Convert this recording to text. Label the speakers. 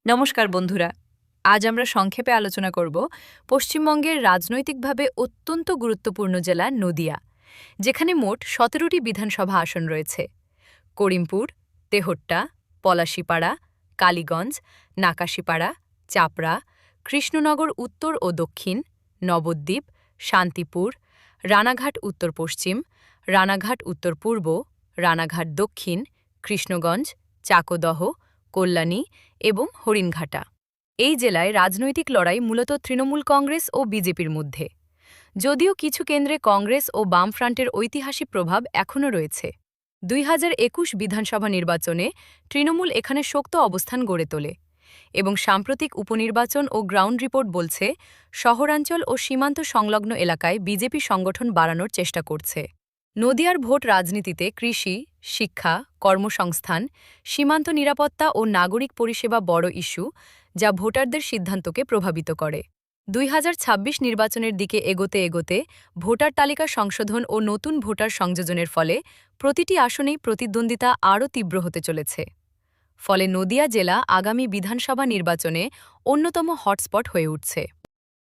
Speaker 1: নমস্কার বন্ধুরা, আজ আমরা সংক্ষেপে আলোচনা করব পশ্চিমবঙ্গের রাজনৈতিকভাবে অত্যন্ত গুরুত্বপূর্ণ জেলা নদিয়া, যেখানে মোট ১৭টি বিধানসভা আসন রয়েছে। করিমপুর, তেহট্টা, পলাশীপাড়া, কালীগঞ্জ, নাকাশীপাড়া, চাপড়া, কৃষ্ণনগর উত্তর ও দক্ষিণ, নবদ্বীপ, শান্তিপুর, রানাঘাট উত্তর পশ্চিম, রানাঘাট উত্তর পূর্ব, রানাঘাট দক্ষিণ, কৃষ্ণগঞ্জ, চাকদহ, কল্যাণী এবং হরিণঘাটা। এই জেলায় রাজনৈতিক লড়াই মূলত তৃণমূল কংগ্রেস ও বিজেপির মধ্যে, যদিও কিছু কেন্দ্রে কংগ্রেস ও বামফ্রন্টের ঐতিহাসিক প্রভাব এখনও রয়েছে। ২০২১ বিধানসভা নির্বাচনে তৃণমূল এখানে শক্ত অবস্থান গড়ে তোলে এবং সাম্প্রতিক উপনির্বাচন ও গ্রাউন্ড রিপোর্ট বলছে শহরাঞ্চল ও সীমান্ত সংলগ্ন এলাকায় বিজেপি সংগঠন বাড়ানোর চেষ্টা করছে। নদিয়ার ভোট রাজনীতিতে কৃষি, শিক্ষা, কর্মসংস্থান, সীমান্ত নিরাপত্তা ও নাগরিক পরিষেবা বড় ইস্যু, যা ভোটারদের সিদ্ধান্তকে প্রভাবিত করে। ২০২৬ নির্বাচনের দিকে এগোতে এগোতে ভোটার তালিকা সংশোধন ও নতুন ভোটার সংযোজনের ফলে প্রতিটি আসনেই প্রতিদ্বন্দ্বিতা আরও তীব্র হতে চলেছে। ফলে নদিয়া জেলা আগামী বিধানসভা নির্বাচনে অন্যতম হটস্পট হয়ে উঠছে।